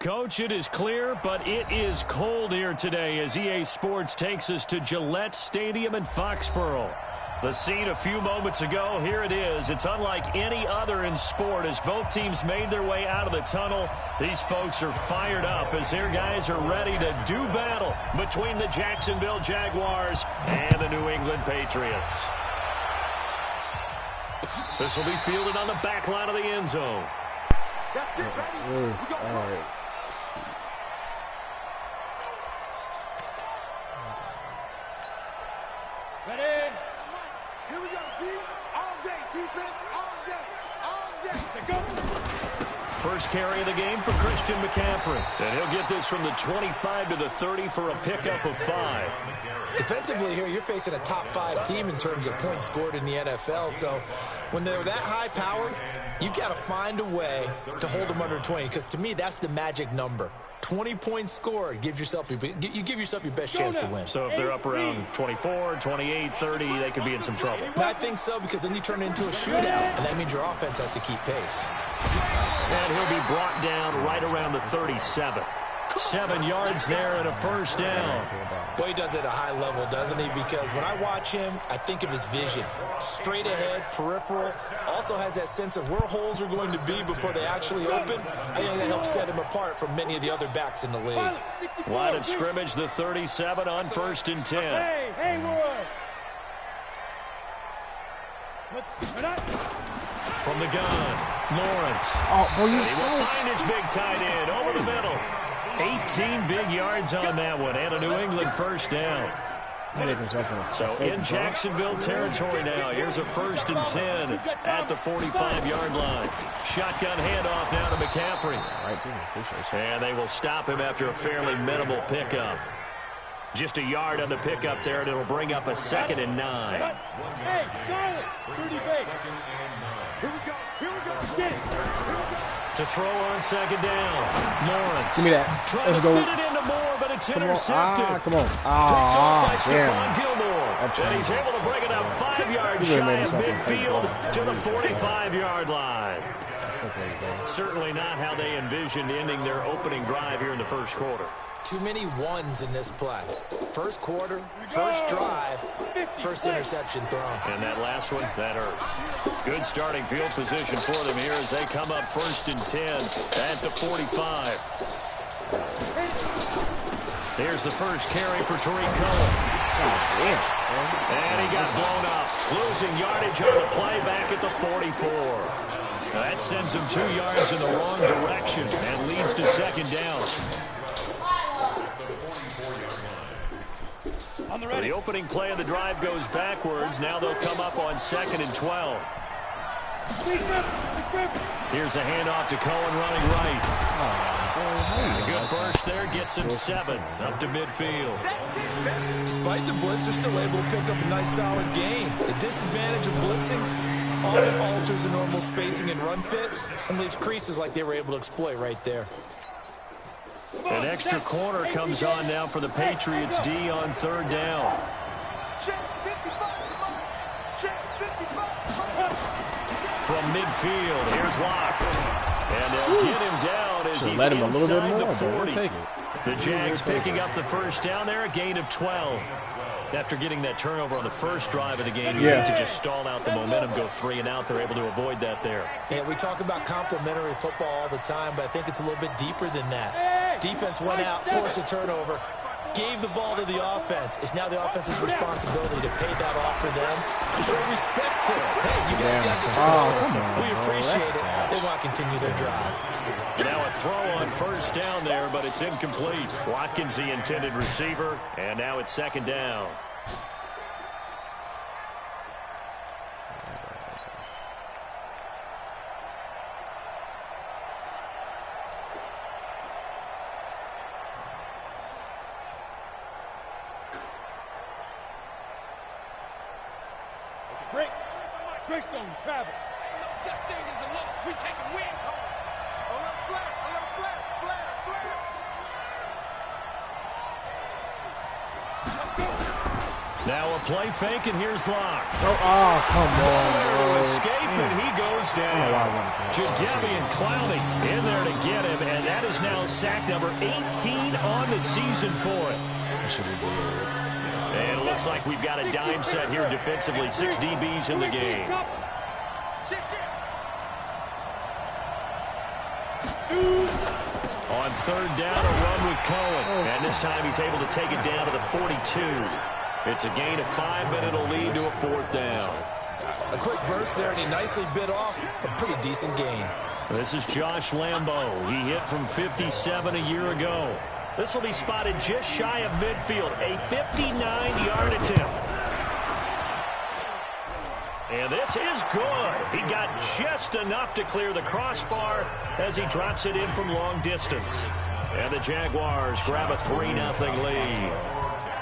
Coach, it is clear, but it is cold here today as EA Sports takes us to Gillette Stadium in Foxborough. The scene a few moments ago, here it is. It's unlike any other in sport as both teams made their way out of the tunnel. These folks are fired up as their guys are ready to do battle between the Jacksonville Jaguars and the New England Patriots. This will be fielded on the back line of the end zone. All right. Ready? Here we go, D. All day, defense, all day, all day. Go. First carry of the game for Christian McCaffrey. And he'll get this from the 25 to the 30 for a pickup of 5. Defensively here, you're facing a top 5 team in terms of points scored in the NFL. So when they're that high powered, you've got to find a way to hold them under 20. Because to me, that's the magic number. 20 points scored, you give yourself your best chance to win. So if they're up around 24, 28, 30, they could be in some trouble. I think so, because then you turn it into a shootout, and that means your offense has to keep pace. And he'll be brought down right around the 37. 7 yards there and a first down. Boy, he does it at a high level, doesn't he? Because when I watch him, I think of his vision. Straight ahead, peripheral. Also has that sense of where holes are going to be before they actually open. I think that helps set him apart from many of the other backs in the league. Line of scrimmage, the 37 on 1st and 10. Hey, Haywood. From the gun, Lawrence. Boy, He will find his big tight end over the middle. 18 big yards on that one, and a New England first down. So in Jacksonville territory now. Here's a 1st and 10 at the 45-yard line. Shotgun handoff now to McCaffrey. And they will stop him after a fairly minimal pickup. Just a yard on the pickup there, and it'll bring up a 2nd and 9. Hey, Charlie, pretty big. Here we go. Here we go. Get it. To throw on 2nd down. Lawrence. Give me that. Trying to fit it into Moore, but it's intercepted. Come on. Picked off by Damn. Stephon Gilmore. And he's able to bring it up 5 yards shy of midfield to the 45-yard line. Certainly not how they envisioned ending their opening drive here in the first quarter. Too many ones in this play. First quarter, first drive, first interception thrown. And that last one, that hurts. Good starting field position for them here as they come up 1st and 10 at the 45. Here's the first carry for Tariq Cohen. And he got blown up. Losing yardage on the play back at the 44. Now that sends him 2 yards in the wrong direction and leads to 2nd down. So the opening play of the drive goes backwards. Now they'll come up on 2nd and 12. Here's a handoff to Cohen running right. A good burst there gets him 7 up to midfield. Despite the blitz, they're still able to pick up a nice solid gain. The disadvantage of blitzing often alters the normal spacing and run fits and leaves creases like they were able to exploit right there. An extra corner comes on now for the Patriots D on 3rd down. From midfield, here's Locke. And they'll get him down as he's inside the 40. The Jags picking up the first down there, a gain of 12. After getting that turnover on the first drive of the game, you need to just stall out the momentum, go 3 and out. They're able to avoid that there. Yeah, we talk about complementary football all the time, but I think it's a little bit deeper than that. Defense went out, forced a turnover, gave the ball to the offense. It's now the offense's responsibility to pay that off for them, to show respect to it. Hey, you guys got the turnover. We appreciate it. They want to continue their drive. Now a throw on 1st down there, but it's incomplete. Watkins, the intended receiver, and now it's 2nd down. Greystone travel. Just saying is a loss. We taking wins home. A little flare, a little flare, flare, flare. Now a play fake, and here's Locke. Oh, come on, bro. Escape, and he goes down. Jadeveon Clowney in there to get him, and that is now sack number 18 on the season for it. And it looks like we've got a dime set here defensively. 6 DBs in the game. On third down, a run with Cohen. And this time he's able to take it down to the 42. It's a gain of 5, but it'll lead to a 4th down. A quick burst there, and he nicely bit off a pretty decent gain. This is Josh Lambo. He hit from 57 a year ago. This will be spotted just shy of midfield. A 59-yard attempt. And this is good. He got just enough to clear the crossbar as he drops it in from long distance. And the Jaguars grab a 3-0 lead.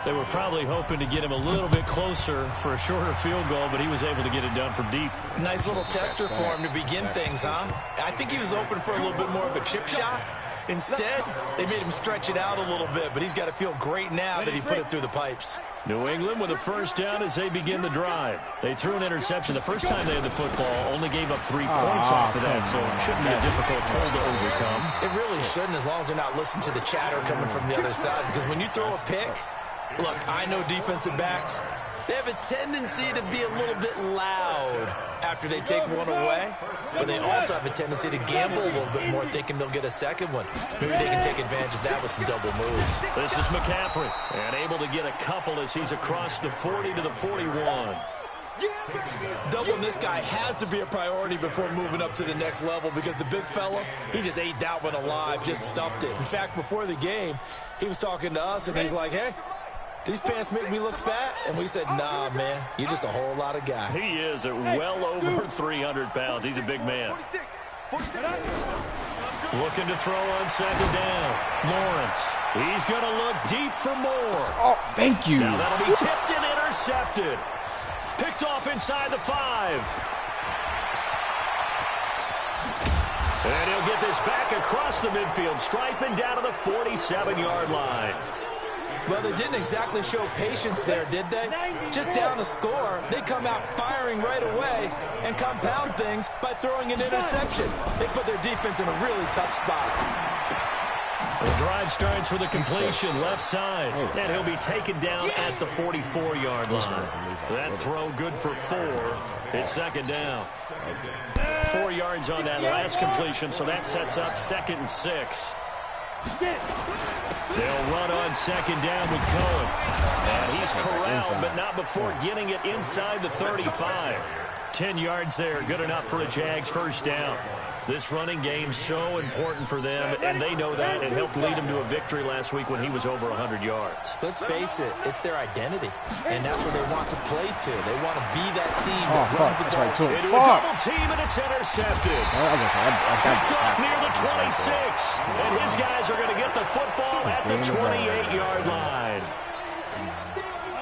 They were probably hoping to get him a little bit closer for a shorter field goal, but he was able to get it done from deep. Nice little tester for him to begin things, huh? I think he was open for a little bit more of a chip shot. Instead, they made him stretch it out a little bit, but he's got to feel great now that he put it through the pipes. New England with a first down as they begin the drive. They threw an interception the first time they had the football, only gave up 3 points off of that, so it shouldn't be a difficult hole to overcome. It really shouldn't, as long as they're not listening to the chatter coming from the other side, because when you throw a pick, look, I know defensive backs, they have a tendency to be a little bit loud after they take one away, but they also have a tendency to gamble a little bit more, thinking they'll get a second one. Maybe they can take advantage of that with some double moves. This is McCaffrey, and able to get a couple as he's across the 40 to the 41. Doubling this guy has to be a priority before moving up to the next level, because the big fella, he just ate that one alive, just stuffed it. In fact, before the game, he was talking to us, and he's like, hey, these pants make me look fat? And we said, nah, man, you're just a whole lot of guy. He is at well over 300 pounds. He's a big man. Looking to throw on second down. Lawrence. He's going to look deep for more. Oh, thank you. Now that'll be tipped and intercepted. Picked off inside the 5. And he'll get this back across the midfield stripe and down to the 47-yard line. Well, they didn't exactly show patience there, did they? Just down a score, they come out firing right away and compound things by throwing an interception. They put their defense in a really tough spot. The drive starts with a completion left side, and he'll be taken down at the 44-yard line. That throw good for 4. It's second down. 4 yards on that last completion, so that sets up 2nd and 6. They'll run on second down with Cohen. And he's corralled, but not before getting it inside the 35. 10 yards there, good enough for a Jags first down. This running game's so important for them, and they know that. It helped lead them to a victory last week when he was over 100 yards. Let's face it, it's their identity, and that's where they want to play to. They want to be that team that runs the ball. Into a double team, and it's intercepted. Picked off near the 26, and his guys are going to get the football at the 28-yard line.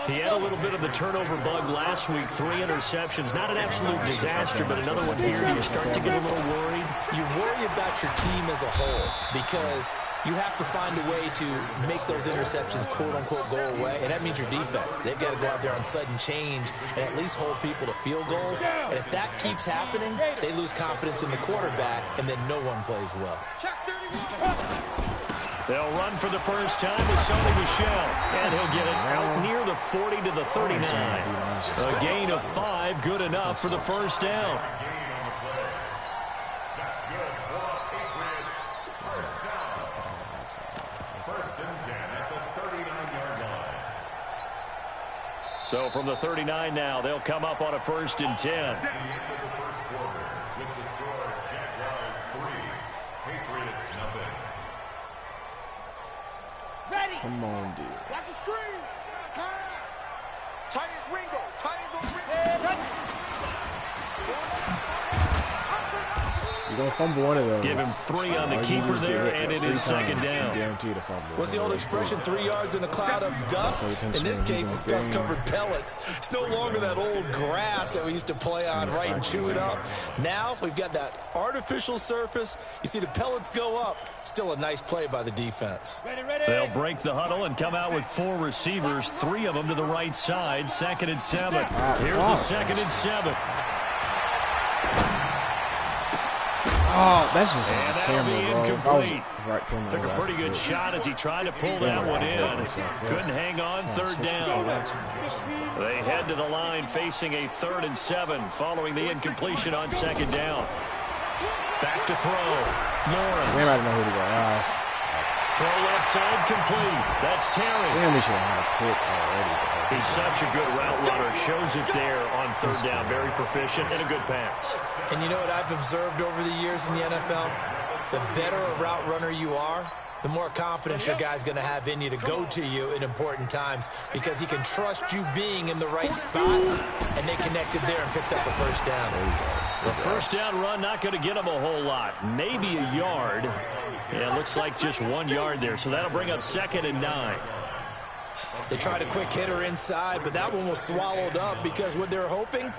He had a little bit of the turnover bug last week, 3 interceptions. Not an absolute disaster, but another one here. Do you start to get a little worried? You worry about your team as a whole, because you have to find a way to make those interceptions, quote-unquote, go away, and that means your defense. They've got to go out there on sudden change and at least hold people to field goals. And if that keeps happening, they lose confidence in the quarterback, and then no one plays well. They'll run for the first time with Sony Michel, and he'll get it out near the 40 to the 39. A gain of 5, good enough for the first down. That's good for the Patriots. First and 10 at the 39-yard line. So from the 39 now, they'll come up on a 1st and 10. At the end of the first quarter, with the score Jaguars 3, Patriots 0. Ready. Come on, dude. Watch the screen. Pass. Tight as Ringo. Tight as on Ringo. You're going to fumble one of those. Give him 3 on the keeper there, and it is second down. Guaranteed a fumble. What's the old expression, 3 yards in a cloud of dust? In this case, it's dust-covered pellets. It's no longer that old grass that we used to play on, right, and chew it up. Now we've got that artificial surface. You see the pellets go up. Still a nice play by the defense. They'll break the huddle and come out with 4 receivers, 3 of them to the right side. 2nd and 7. Here's a 2nd and 7. Oh, that's just And on the that'll be camera, bro. incomplete. Right camera, Took a that's pretty good good. shot as he tried to pull that one in. Couldn't hang on third down. They head to the line facing a 3rd and 7 following the incompletion on 2nd down. Back to throw. Lawrence. Damn, I don't know who to go. Throw left side complete. That's Terry. Damn, we should have had a pick already. He's such a good route runner. Shows it there on 3rd down. Very proficient and a good pass. And you know what I've observed over the years in the NFL? The better a route runner you are, the more confidence your guy's going to have in you to go to you in important times because he can trust you being in the right spot, and they connected there and picked up a 1st down. The 1st down run not going to get him a whole lot. Maybe a yard. Yeah, it looks like just 1 yard there, so that'll bring up 2nd and 9. They tried a quick hitter inside, but that one was swallowed up because what they're hoping,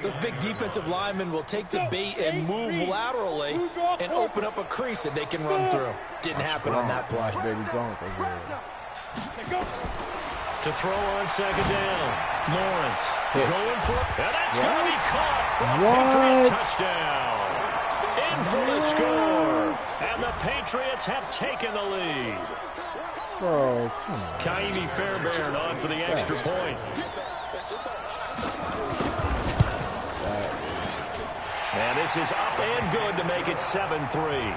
those big defensive linemen will take the bait and move laterally and open up a crease that they can run through. Didn't happen on that play. To throw on 2nd down. Lawrence going for it. And that's going to be caught for a Patriot touchdown. In for the score. And the Patriots have taken the lead. Bro, come on. Kaimi Fairbairn on for the extra point. And this is up and good to make it 7-3.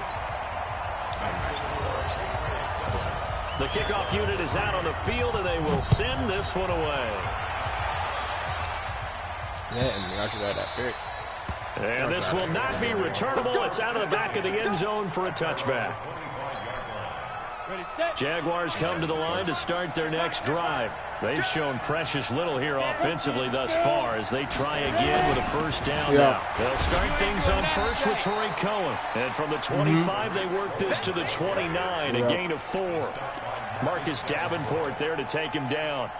The kickoff unit is out on the field, and they will send this one away. Yeah, and I should have that pick. And this will not be returnable. It's out of the back of the end zone for a touchback. Jaguars come to the line to start their next drive. They've shown precious little here offensively thus far as they try again with a 1st down now. They'll start things on first with Torrey Cohen. And from the 25, they work this to the 29, a gain of 4. Marcus Davenport there to take him down.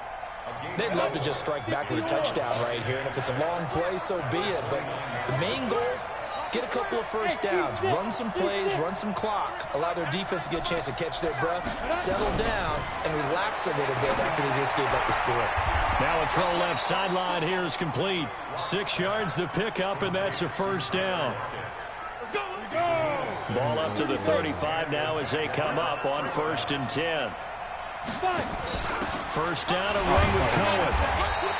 They'd love to just strike back with a touchdown right here, and if it's a long play, so be it. But the main goal, get a couple of 1st downs, run some plays, run some clock, allow their defense to get a chance to catch their breath, settle down, and relax a little bit after they just gave up the score. Now a throw left sideline here is complete. 6 yards the pickup, and that's a 1st down. Ball up to the 35 now as they come up on 1st and 10. 1st down, a run with Cohen.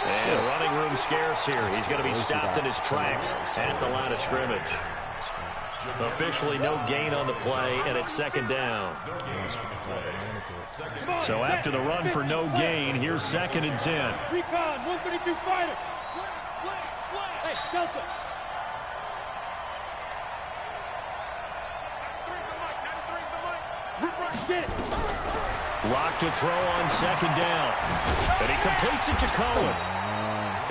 And running room scarce here. He's going to be stopped in his tracks at the line of scrimmage. Officially no gain on the play, and it's 2nd down. So after the run for no gain, here's 2nd and 10. Recon, 132 fighter. Hey, Delta. Get it. Locked to throw on 2nd down. And he completes it to Cohen.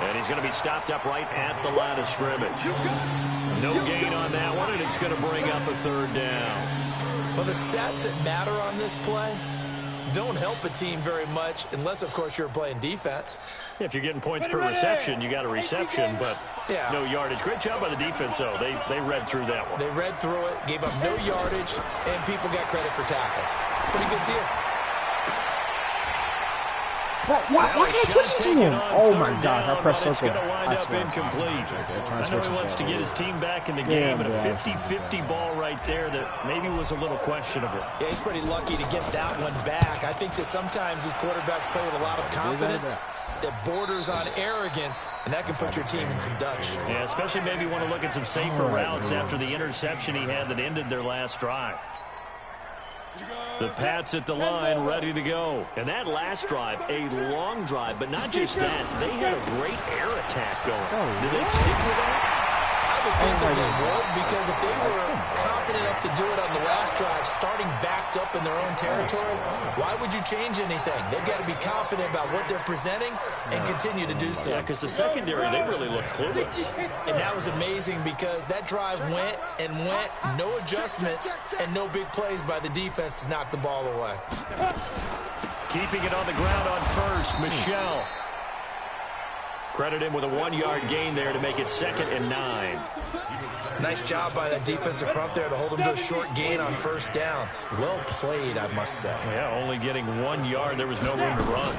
And he's going to be stopped up right at the line of scrimmage. No gain on that one, and it's going to bring up a 3rd down. Well, the stats that matter on this play don't help a team very much unless, of course, you're playing defense. If you're getting points per reception, you got a reception, but no yardage. Great job by the defense, though. They read through that one. They read through it, gave up no yardage, and people got credit for tackles. Pretty good deal. Why can't I switch it to him? Oh my gosh, I pressed circle. It's going to wind up incomplete. I know he wants to get his team back in the game, and a 50-50 ball right there that maybe was a little questionable. Yeah, he's pretty lucky to get that one back. I think that sometimes these quarterbacks play with a lot of confidence that borders on arrogance, and that can put your team in some Dutch. Yeah, especially maybe want to look at some safer routes after the interception he had that ended their last drive. The Pats at the line, ready to go. And that last drive, a long drive, but not just that. They had a great air attack going. Did they stick with that? I would think that they would, because if they were confident enough to do it on the last drive, starting backed up in their own territory, why would you change anything? They've got to be confident about what they're presenting and continue to do so. Yeah, because the secondary, they really look clueless. And that was amazing because that drive went and went, no adjustments, and no big plays by the defense to knock the ball away. Keeping it on the ground on first, Michelle. Credit him with a 1-yard gain there to make it 2nd and 9. Nice job by that defensive front there to hold him to a short gain on 1st down. Well played, I must say. Yeah, only getting 1 yard. There was no room to run.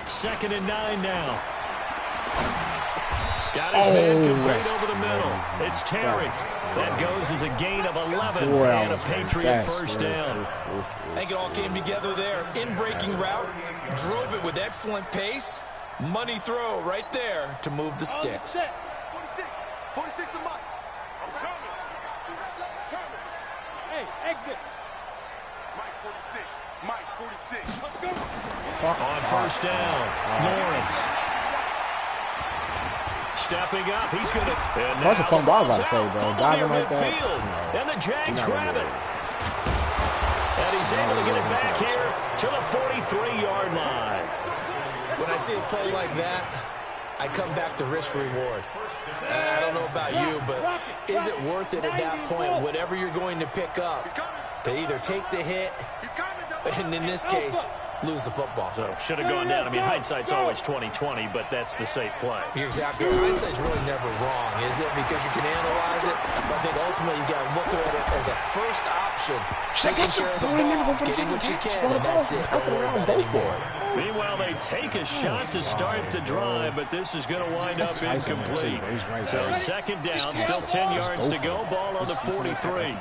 2nd and 9 now. Got got his man complete over the middle. It's Terry. That goes as a gain of 11 and a Patriot first down. I think it all came together there. In-breaking route, drove it with excellent pace. Money throw right there to move the sticks. 46 to Mike. I'm coming. Hey, exit. Mike 46. Mike 46. On first down, Lawrence. Stepping up, he's going to... That's a fun ball, I say, bro. Diving like that. No. And the Jags grab it. And he's able to get it back here to the 43-yard line. When I see a play like that, I come back to risk-reward. I don't know about you, but is it worth it at that point, whatever you're going to pick up, to either take the hit, and in this case, lose the football? So should have gone down. I mean, hindsight's always 20/20, but that's the safe play. You're exactly right. Hindsight's really never wrong, is it? Because you can analyze it, but I think ultimately you got to look at it as a first option. Taking care of the ball, getting what you can, and that's it. Don't worry about it anymore. Meanwhile, they take a shot to start the drive, but this is going to wind up incomplete. So second down, still 10 yards to go. Ball on the 43.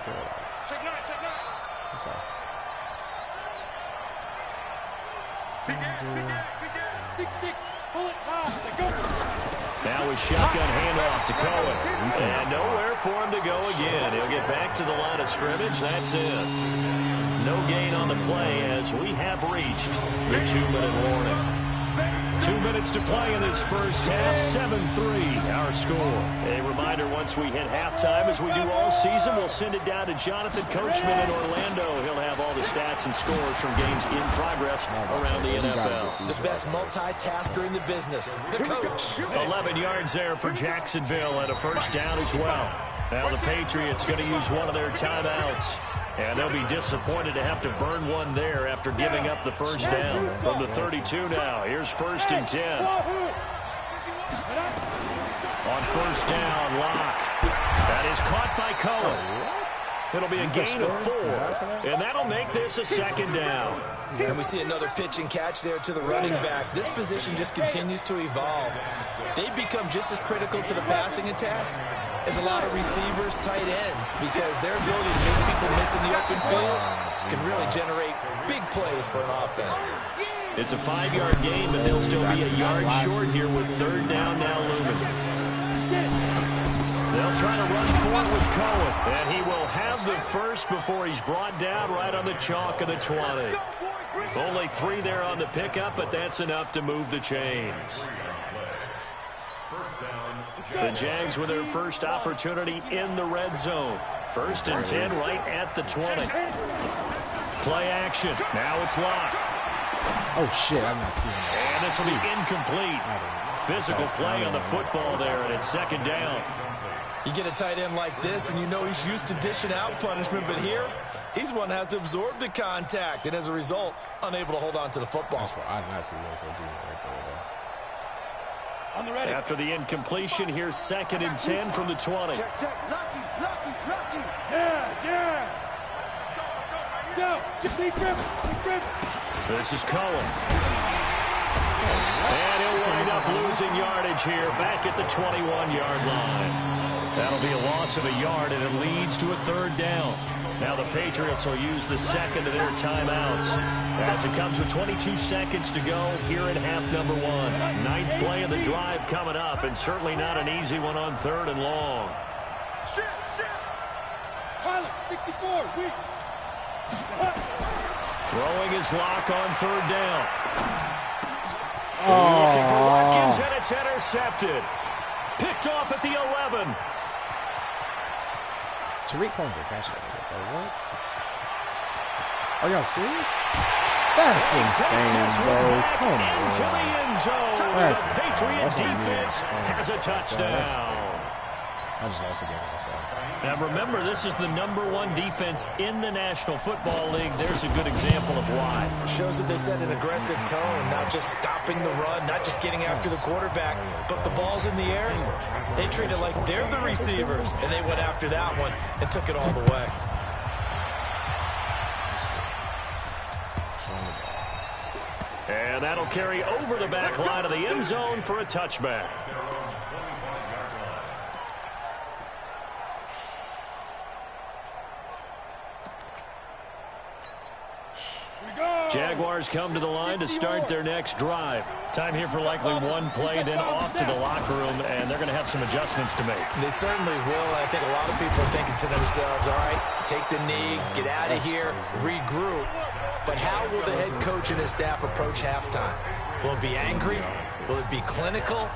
Now with shotgun handoff to Cohen. And nowhere for him to go again. He'll get back to the line of scrimmage. That's it. No gain on the play as we have reached the 2-minute warning. 2 minutes to play in this first half. 7-3 our score. A reminder, once we hit halftime, as we do all season, we'll send it down to Jonathan Coachman in Orlando. He'll have all the stats and scores from games in progress around the NFL. The best multitasker in the business, the coach. 11 yards there for Jacksonville and a first down as well. Now the Patriots going to use one of their timeouts. And they'll be disappointed to have to burn one there after giving up the first down. From the 32 now, here's 1st and 10. On first down, Locke. That is caught by Cohen. It'll be a gain of 4, and that'll make this a second down. And we see another pitch and catch there to the running back. This position just continues to evolve. They've become just as critical to the passing attack as a lot of receivers, tight ends, because their ability to make people miss in the open field can really generate big plays for an offense. It's a 5-yard gain, but they'll still be a yard short here with third down now looming. They'll try to run for it with Cohen, and he will have the first before he's brought down right on the chalk of the 20. Only 3 there on the pickup, but that's enough to move the chains. The Jags with their first opportunity in the red zone. 1st and 10 right at the 20. Play action. Now it's Locke. Oh, shit. I'm not seeing that. And this will be incomplete. Physical play on the football there, and it's second down. You get a tight end like this, and you know he's used to dishing out punishment, but here, he's one that has to absorb the contact, and as a result, unable to hold on to the football. I did not see what they're doing right there, though. After the incompletion, here's 2nd and 10 from the 20. Check. Lucky. Yeah. Go. Big grip. This is Cohen. And he'll wind up losing yardage here back at the 21-yard line. That'll be a loss of a yard, and it leads to a third down. Now the Patriots will use the second of their timeouts as it comes with 22 seconds to go here in half number 1. 9th play of the drive coming up, and certainly not an easy one on 3rd and long. Pilot, 64, weak. Throwing his Locke on 3rd down. Looking for Watkins, and it's intercepted. Picked off at the 11. Tariq Cohen catch that. What? Are y'all serious? That's insane, bro. Come on. Into the end zone. That's the Patriot defense has a touchdown. I just lost again. Now remember, this is the #1 defense in the National Football League. There's a good example of why. Shows that they set an aggressive tone, not just stopping the run, not just getting after the quarterback, but the ball's in the air. They treat it like they're the receivers, and they went after that one and took it all the way. And that'll carry over the back line of the end zone for a touchback. Jaguars come to the line to start their next drive. Time here for likely one play, then off to the locker room, and they're going to have some adjustments to make. They certainly will, and I think a lot of people are thinking to themselves, all right, take the knee, get out of here, regroup. But how will the head coach and his staff approach halftime? Will it be angry? Will it be clinical?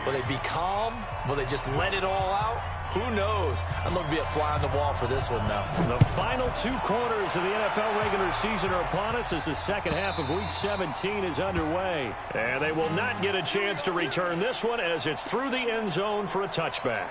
Will they be calm? Will they just let it all out? Who knows? I'd love to be a fly on the wall for this one, though. The final 2 quarters of the NFL regular season are upon us as the second half of Week 17 is underway. And they will not get a chance to return this one as it's through the end zone for a touchback.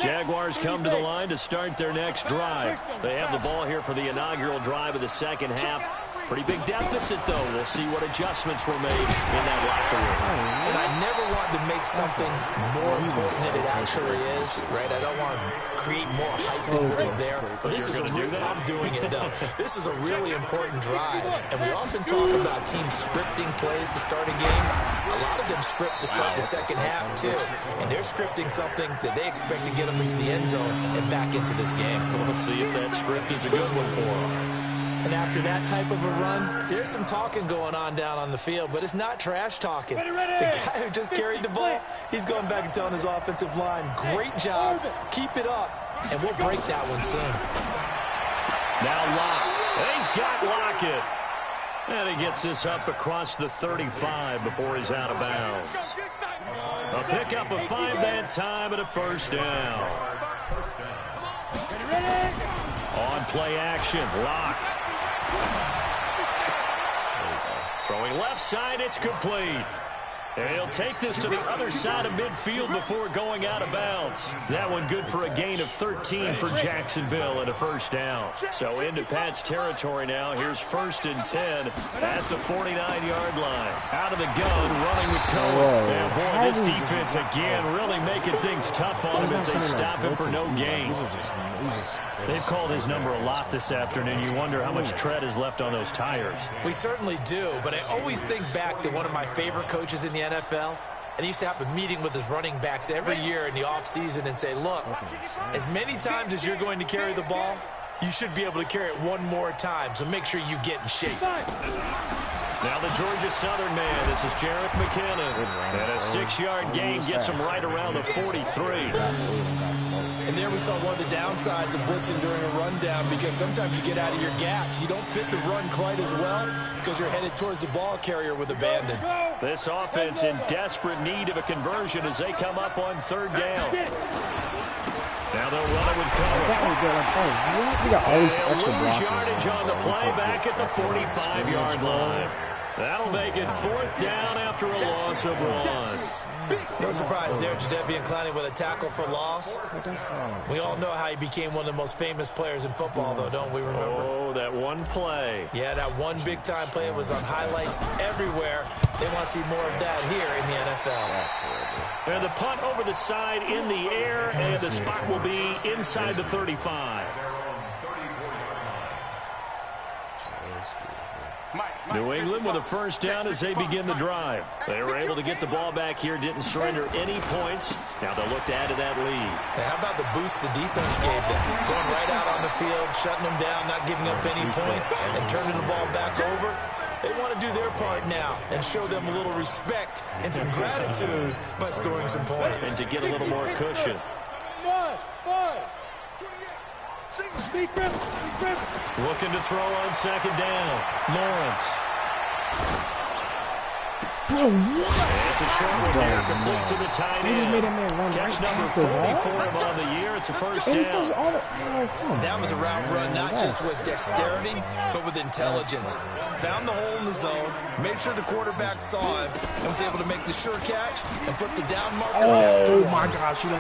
Jaguars come to the line to start their next drive. They have the ball here for the inaugural drive of the second half. Pretty big deficit, though. We'll see what adjustments were made in that locker room. And I never want to make something more important than it actually is, right? I don't want to create more hype than what is there. But this is I'm doing it, though. This is a really important drive. And we often talk about teams scripting plays to start a game. A lot of them script to start the second half, too. And they're scripting something that they expect to get them into the end zone and back into this game. We'll see if that script is a good one for them. And after that type of a run, there's some talking going on down on the field, but it's not trash talking. The guy who just carried the ball, he's going back and telling his offensive line, great job, keep it up, and we'll break that one soon. Now Locke. He's got Lockett. And he gets this up across the 35 before he's out of bounds. A pickup of 5 that time and a first down. On play action, Locke. Throwing left side, it's complete. And he'll take this to the other side of midfield before going out of bounds. That one good for a gain of 13 for Jacksonville and a first down. So into Pat's territory now. Here's 1st and 10 at the 49-yard line. Out of the gun, running with Cohen. And boy, this defense again really making things tough on him as they stop him for no gain. They've called his number a lot this afternoon. You wonder how much tread is left on those tires. We certainly do, but I always think back to one of my favorite coaches in the NFL, and he used to have a meeting with his running backs every year in the offseason and say, look, as many times as you're going to carry the ball, you should be able to carry it one more time, so make sure you get in shape. Now the Georgia Southern man, this is Jerick McKinnon. And a 6-yard gain gets him right around the 43. And there we saw one of the downsides of blitzing during a rundown, because sometimes you get out of your gaps. You don't fit the run quite as well because you're headed towards the ball carrier with abandon. This offense in desperate need of a conversion as they come up on 3rd down. Now they'll run it with cover. They'll lose yardage on the play back at the 45-yard line. That'll make it 4th down after a loss of 1. No surprise there, Jadeveon Clowney with a tackle for loss. We all know how he became one of the most famous players in football, though, don't we remember? Oh, that one play. Yeah, that one big-time play was on highlights everywhere. They want to see more of that here in the NFL. And the punt over the side in the air, and the spot will be inside the 35. New England with a first down as they begin the drive. They were able to get the ball back here, didn't surrender any points. Now they'll look to add to that lead. How about the boost the defense gave them? Going right out on the field, shutting them down, not giving up any points, and turning the ball back over. They want to do their part now and show them a little respect and some gratitude by scoring some points. And to get a little more cushion. Looking to throw on 2nd down. Lawrence. It's a short one there, complete to the tight end. Catch number 44 on the year. It's a first down. That was a route run, not just with dexterity, but with intelligence. Found the hole in the zone, made sure the quarterback saw him, and was able to make the sure catch and flip the down marker. Oh, my gosh. And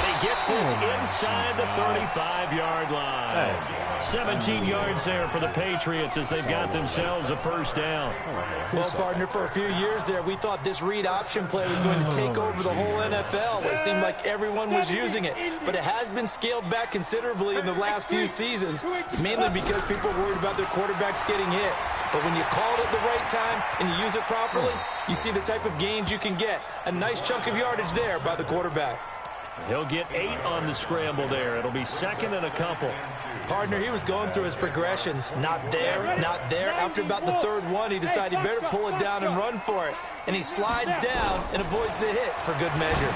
he gets this inside the 35-yard line. 17 yards there for the Patriots as they've got themselves a first down. Well, partner, for a few years there, we thought this read option play was going to take over the whole NFL. It seemed like everyone was using it, but it has been scaled back considerably in the last few seasons, mainly because people are worried about their quarterbacks getting hit. But when you call it at the right time and you use it properly, you see the type of gains you can get. A nice chunk of yardage there by the quarterback. He'll get 8 on the scramble there. It'll be second and a couple. Partner, he was going through his progressions. Not there, not there. After about the third one, he decided he better pull it down and run for it. And he slides down and avoids the hit for good measure.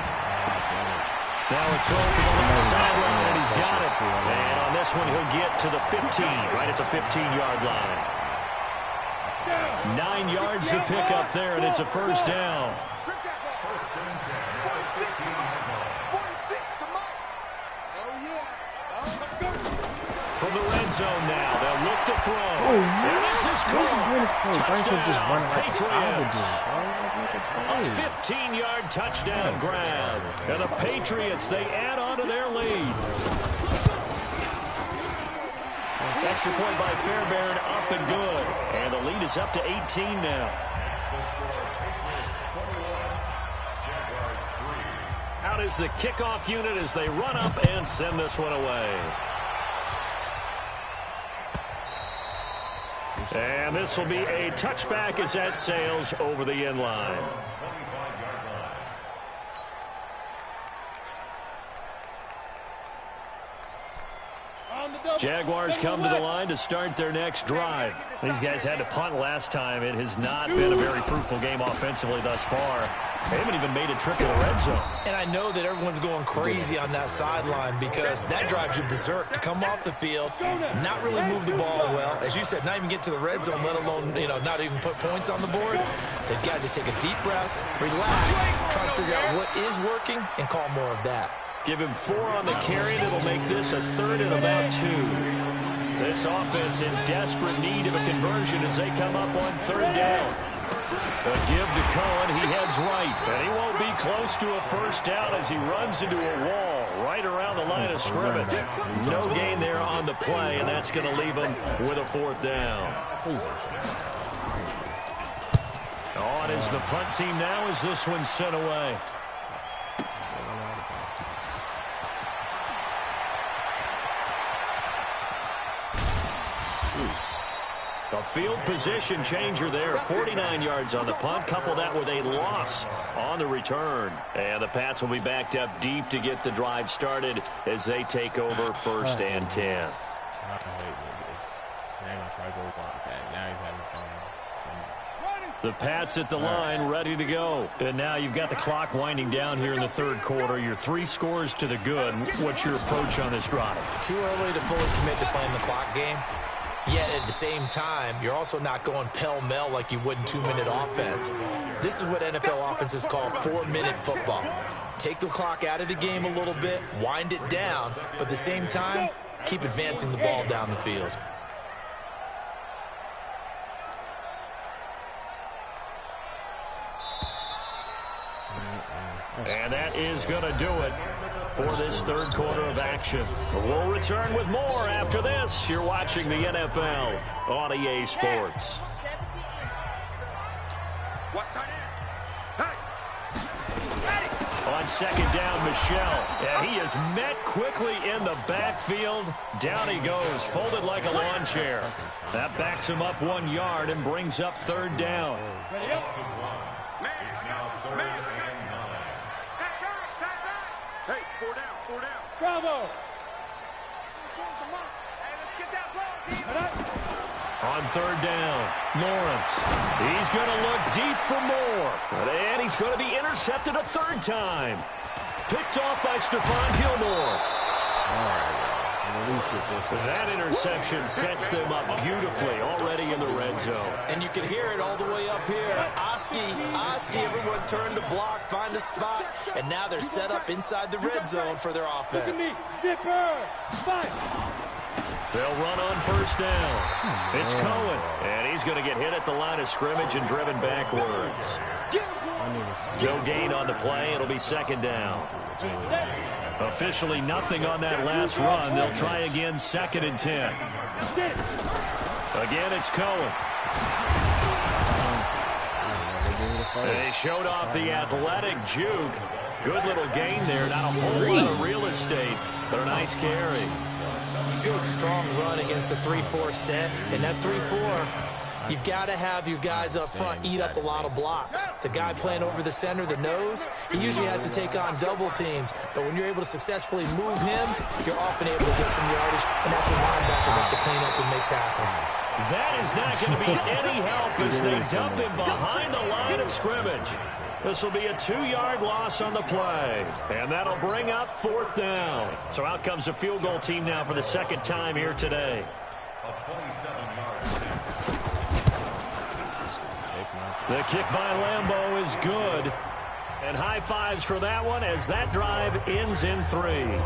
Now a throw to the left sideline, and he's got it. And on this one, he'll get to the 15, right at the 15-yard line. 9 yards to pick up there, and it's a first down. From the red zone now, they'll look to throw. Oh, yeah. And this is caught. Touchdown, Patriots. A 15-yard touchdown grab. And the Patriots, they add on to their lead. Extra point by Fairbairn, up and good. And the lead is up to 18 now. Out is the kickoff unit as they run up and send this one away. And this will be a touchback as that sails over the end line. Jaguars come to the line to start their next drive. These guys had to punt last time. It has not been a very fruitful game offensively thus far. They haven't even made a trip to the red zone. And I know that everyone's going crazy on that sideline because that drives you berserk to come off the field, not really move the ball well. As you said, not even get to the red zone, let alone, not even put points on the board. They've got to just take a deep breath, relax, try to figure out what is working, and call more of that. Give him 4 on the carry, and it'll make this a third and about 2. This offense in desperate need of a conversion as they come up on third down. A give to Cohen, he heads right, and he won't be close to a first down as he runs into a wall right around the line of scrimmage. No gain there on the play, and that's going to leave him with a fourth down. On is the punt team now as this one's sent away. A field position changer there. 49 yards on the punt. Couple that with a loss on the return. And the Pats will be backed up deep to get the drive started as they take over first and 10. The Pats at the line, ready to go. And now you've got the clock winding down here in the third quarter. You're 3 scores to the good. What's your approach on this drive? Too early to fully commit to playing the clock game. Yet at the same time, you're also not going pell-mell like you would in 2-minute offense. This is what NFL offenses call 4-minute football. Take the clock out of the game a little bit, wind it down, but at the same time, keep advancing the ball down the field. And that is going to do it for this third quarter of action. We'll return with more after this. You're watching the NFL on EA Sports. On second down, Michel. And he is met quickly in the backfield. Down he goes, folded like a lawn chair. That backs him up 1 yard and brings up third down. Bravo! On third down, Lawrence. He's going to look deep for more. And he's going to be intercepted a third time. Picked off by Stephon Gilmore. That interception sets them up beautifully already in the red zone. And you can hear it all the way up here. Oski, everyone turned to block, find a spot, and now they're set up inside the red zone for their offense. They'll run on first down. It's Cohen, and he's going to get hit at the line of scrimmage and driven backwards. No gain on the play. It'll be second down. Officially nothing on that last run. They'll try again, second and 10. Again, it's Cohen. They showed off the athletic juke. Good little gain there. Not a whole lot of real estate, but a nice carry. Good, strong run against the 3-4 set. And that 3-4, You've got to have your guys up front eat up a lot of blocks. The guy playing over the center, the nose, he usually has to take on double teams. But when you're able to successfully move him, you're often able to get some yardage, and that's when linebackers have to clean up and make tackles. That is not going to be any help as they dump him behind the line of scrimmage. This will be a 2-yard loss on the play, and that'll bring up 4th down. So out comes a field goal team now for the second time here today. A 27-yard kick. The kick by Lambeau is good. And high fives for that one as that drive ends in 3.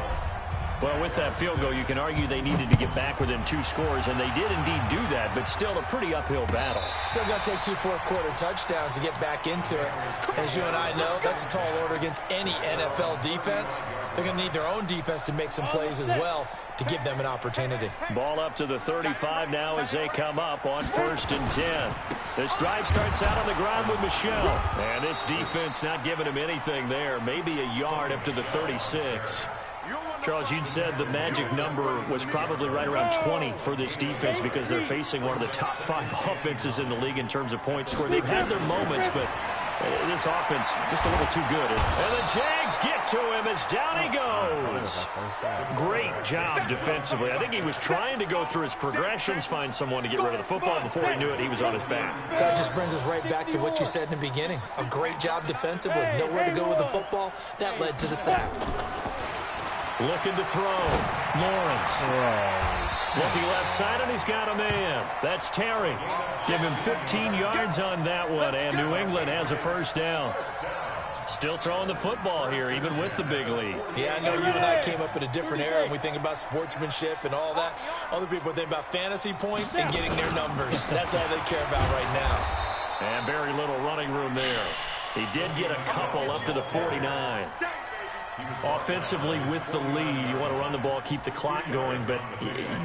Well, with that field goal, you can argue they needed to get back within 2 scores, and they did indeed do that, but still a pretty uphill battle. Still got to take 2 fourth-quarter touchdowns to get back into it. As you and I know, that's a tall order against any NFL defense. They're going to need their own defense to make some plays as well to give them an opportunity. Ball up to the 35 now as they come up on 1st and 10. This drive starts out on the ground with Michel. And this defense not giving him anything there. Maybe a yard up to the 36. Charles, you'd said the magic number was probably right around 20 for this defense because they're facing one of the top 5 offenses in the league in terms of points scored. They've had their moments, but this offense just a little too good. And the Jags get to him as down he goes. Great job defensively. I think he was trying to go through his progressions, find someone to get rid of the football. Before he knew it, he was on his back. So that just brings us right back to what you said in the beginning. A great job defensively. Nowhere to go with the football. That led to the sack. Looking to throw. Lawrence. Looking left side, and he's got a man. That's Terry. Give him 15 yards on that one, and New England has a 1st down. Still throwing the football here, even with the big lead. Yeah, I know you and I came up in a different era, and we think about sportsmanship and all that. Other people think about fantasy points and getting their numbers. That's all they care about right now. And very little running room there. He did get a couple up to the 49. Offensively with the lead, you want to run the ball, keep the clock going, but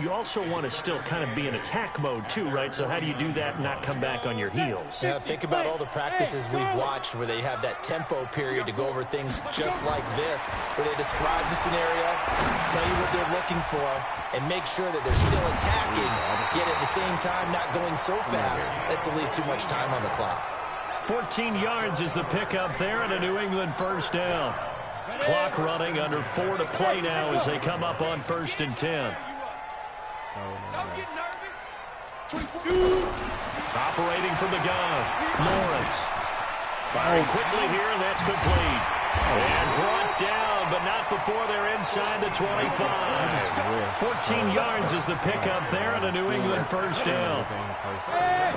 you also want to still kind of be in attack mode too, right? So how do you do that and not come back on your heels? Yeah, think about all the practices we've watched where they have that tempo period to go over things just like this, where they describe the scenario, tell you what they're looking for, and make sure that they're still attacking, yet at the same time not going so fast as to leave too much time on the clock. 14 yards is the pickup there and a New England 1st down. Clock running under 4 to play now as they come up on 1st and 10. Operating from the gun, Lawrence. Firing quickly here, and that's complete. And brought down, but not before they're inside the 25. 14 yards is the pickup there and a New England 1st down.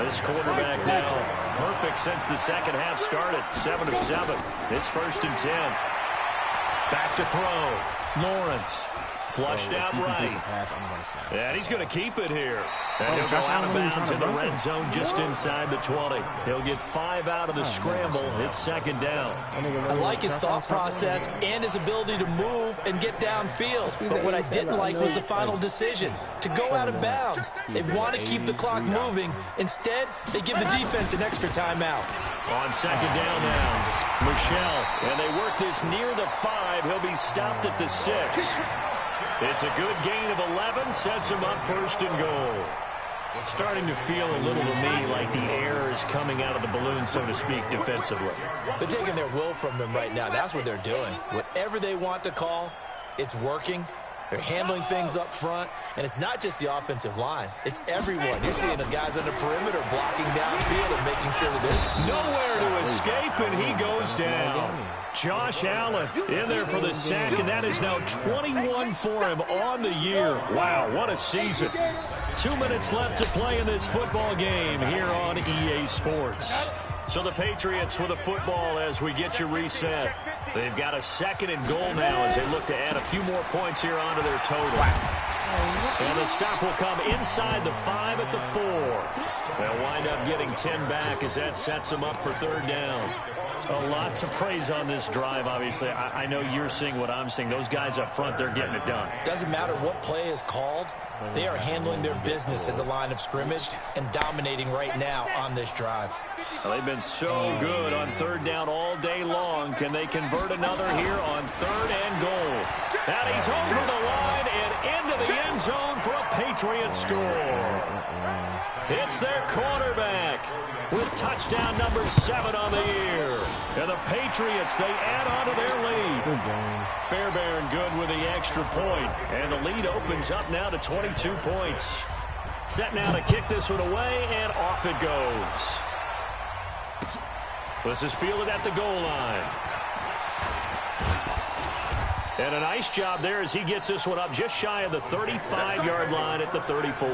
This quarterback now perfect since the second half started. 7 of 7. It's 1st and 10. Back to throw. Lawrence. Flushed out right. And he's going to keep it here. And he'll go out of bounds in the red zone just inside the 20. He'll get 5 out of the scramble. It's 2nd down. I like his thought process and his ability to move and get downfield. But what I didn't like was the final decision, to go out of bounds. They want to keep the clock moving. Instead, they give the defense an extra timeout. On 2nd down now, Michel. And they work this near the 5. He'll be stopped at the 6. It's a good gain of 11, sets him up 1st and goal. Starting to feel a little to me like the air is coming out of the balloon, so to speak, defensively. They're taking their will from them right now. That's what they're doing. Whatever they want to call, it's working. They're handling things up front, and it's not just the offensive line. It's everyone. You're seeing the guys on the perimeter blocking downfield and making sure that there's nowhere to escape, and he goes down. Josh Allen in there for the sack, and that is now 21 for him on the year. Wow, what a season. 2 minutes left to play in this football game here on EA Sports. So the Patriots with a football as we get you reset. They've got a 2nd and goal now as they look to add a few more points here onto their total. And the stop will come inside the 5 at the 4. They'll wind up getting 10 back as that sets them up for 3rd down. A lot to praise on this drive, obviously. I know you're seeing what I'm seeing. Those guys up front, they're getting it done. Doesn't matter what play is called. They are handling their business at the line of scrimmage and dominating right now on this drive. Well, they've been so good on 3rd down all day long. Can they convert another here on 3rd and goal? And he's over the line and into the end zone for a Patriots score. It's their quarterback with touchdown number 7 on the year. And the Patriots, they add on to their lead. Fairbairn good with the extra point. And the lead opens up now to 22 points. Set now to kick this one away, and off it goes. This is fielded at the goal line. And a nice job there as he gets this one up just shy of the 35-yard line at the 34.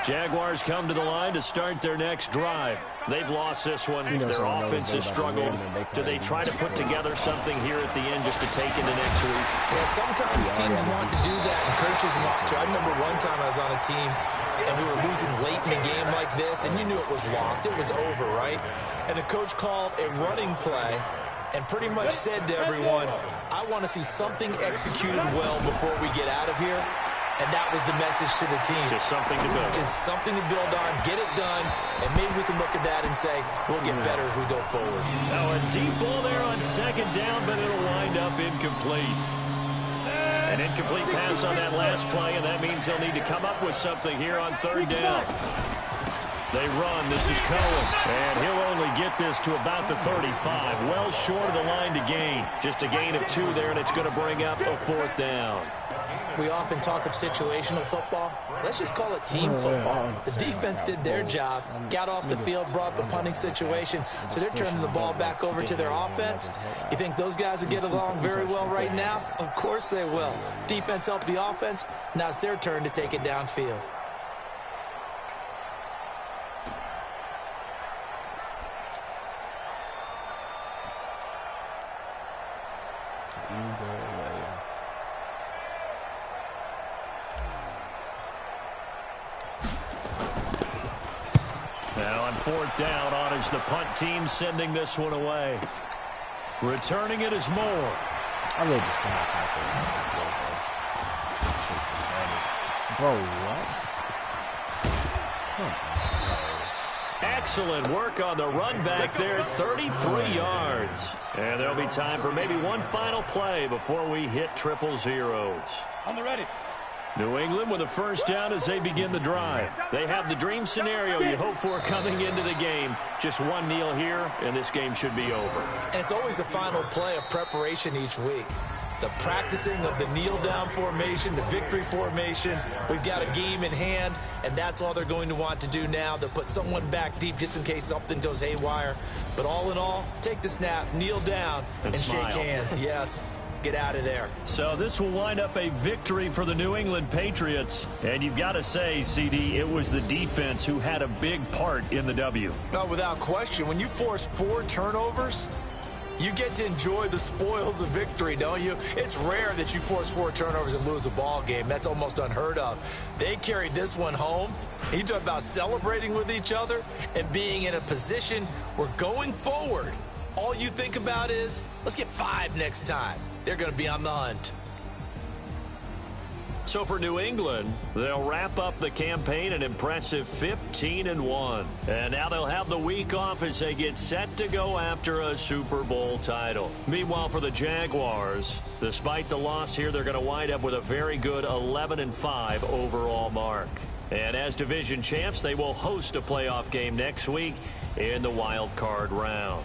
Jaguars come to the line to start their next drive. They've lost this one. Their offense has struggled. Do they try to put together something here at the end just to take into next week? Yeah, sometimes teams want to do that and coaches want to. I remember one time I was on a team and we were losing late in the game like this, and you knew it was lost. It was over, right? And the coach called a running play and pretty much said to everyone, I want to see something executed well before we get out of here. And that was the message to the team. Just something to build. Just something to build on, get it done, and maybe we can look at that and say, we'll get better as we go forward. Now a deep ball there on second down, but it'll wind up incomplete. An incomplete pass on that last play, and that means they'll need to come up with something here on third down. They run. This is Cohen. And he'll only get this to about the 35. Well short of the line to gain. Just a gain of 2 there, and it's going to bring up a 4th down. We often talk of situational football. Let's just call it team football. The defense did their job, got off the field, brought up a punting situation, so they're turning the ball back over to their offense. You think those guys will get along very well right now? Of course they will. Defense helped the offense. Now it's their turn to take it downfield. Now on 4th down, on is the punt team sending this one away. Returning it is Moore. I really just can't tackle him. Bro, what? Excellent work on the run back there, 33 yards. And there'll be time for maybe one final play before we hit triple zeros. On the ready. New England with a first down as they begin the drive. They have the dream scenario you hope for coming into the game. Just one kneel here, and this game should be over. And it's always the final play of preparation each week. The practicing of the kneel-down formation, the victory formation. We've got a game in hand, and that's all they're going to want to do now. They'll put someone back deep just in case something goes haywire. But all in all, take the snap, kneel down, and shake hands. Yes. Get out of there. So this will wind up a victory for the New England Patriots. And you've got to say, CD, it was the defense who had a big part in the W. No, without question. When you force 4 turnovers, you get to enjoy the spoils of victory, don't you? It's rare that you force 4 turnovers and lose a ball game. That's almost unheard of. They carried this one home. You talk about celebrating with each other and being in a position where going forward, all you think about is, let's get 5 next time. They're going to be on the hunt. So for New England, they'll wrap up the campaign an impressive 15-1. And now they'll have the week off as they get set to go after a Super Bowl title. Meanwhile, for the Jaguars, despite the loss here, they're going to wind up with a very good 11-5 overall mark. And as division champs, they will host a playoff game next week in the wild card round.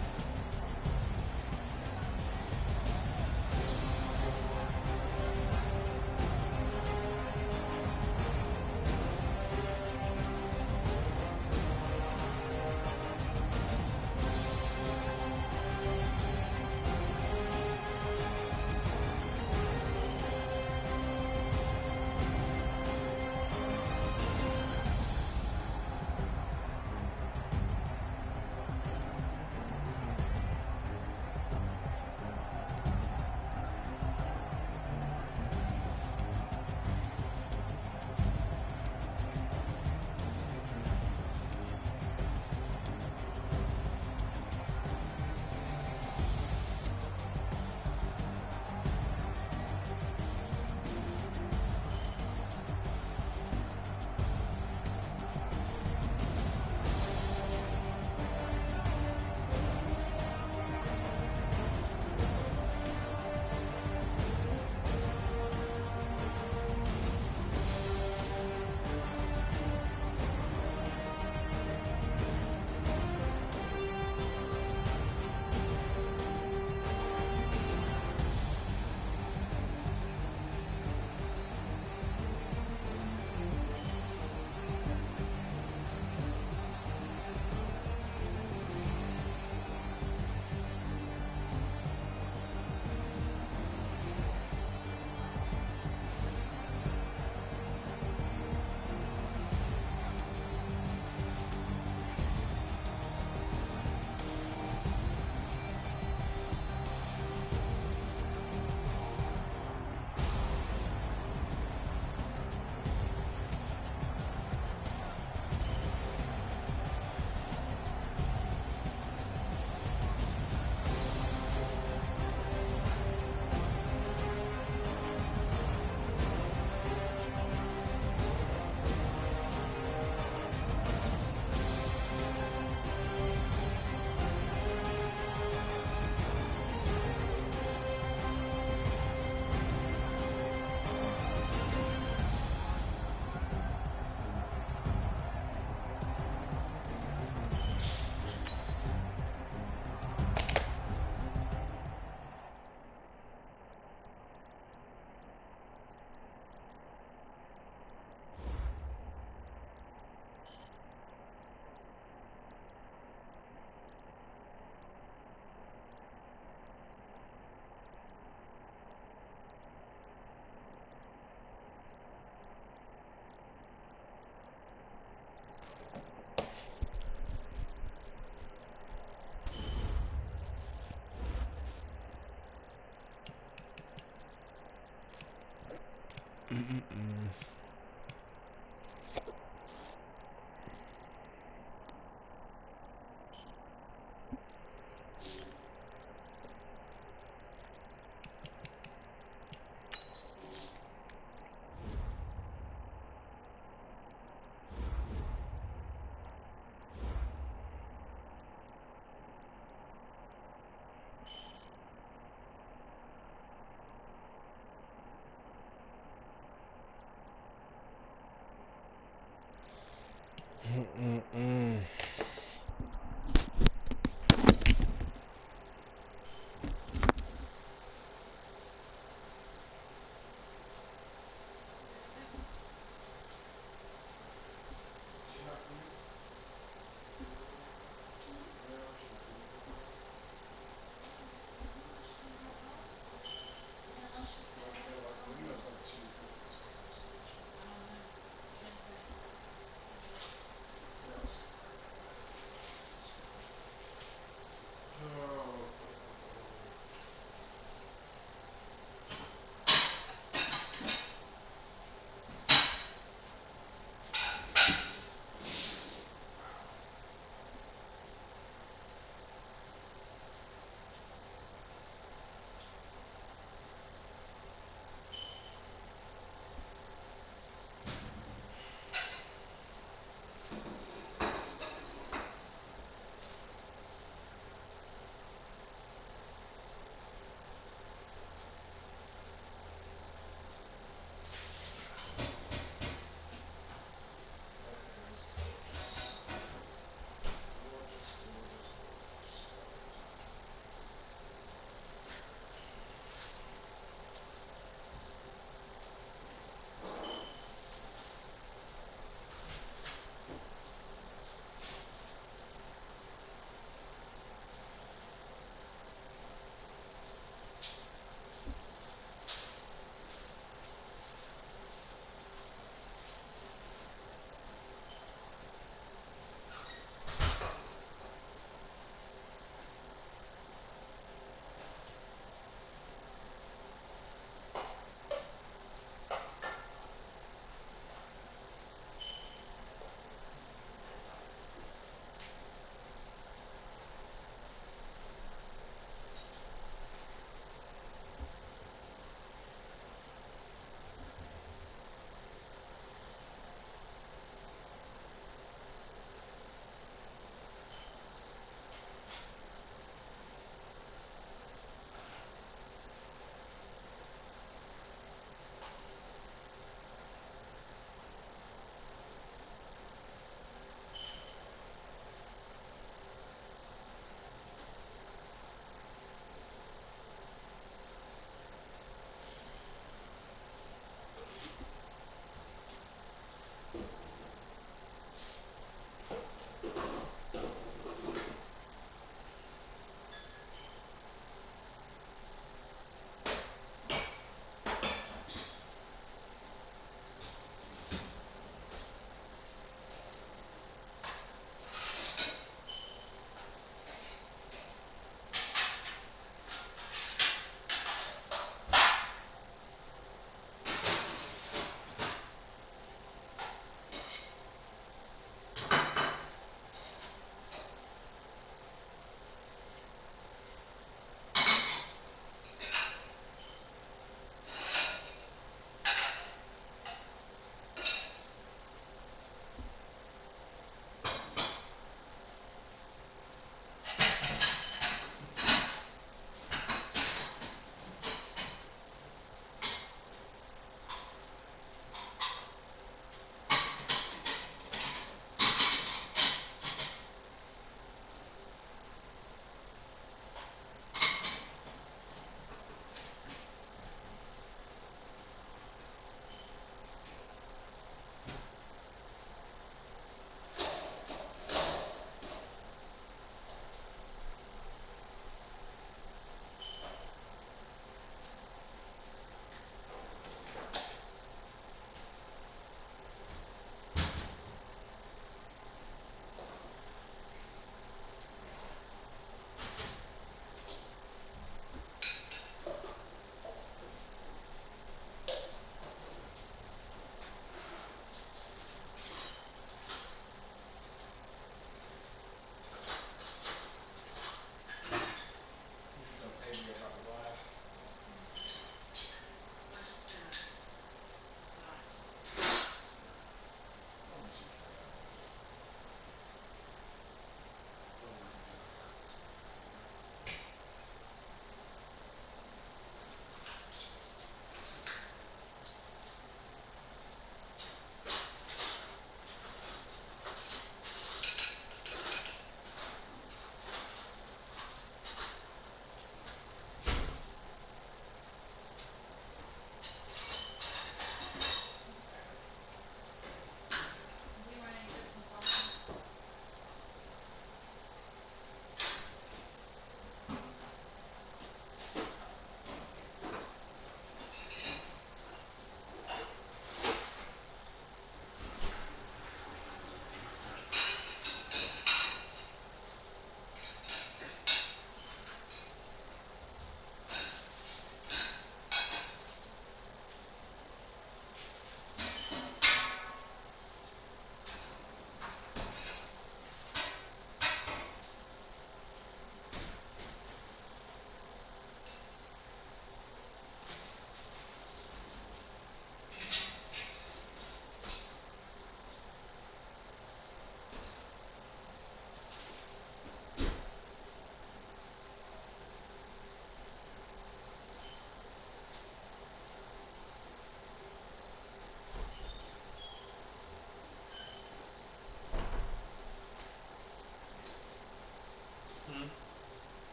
Hmm.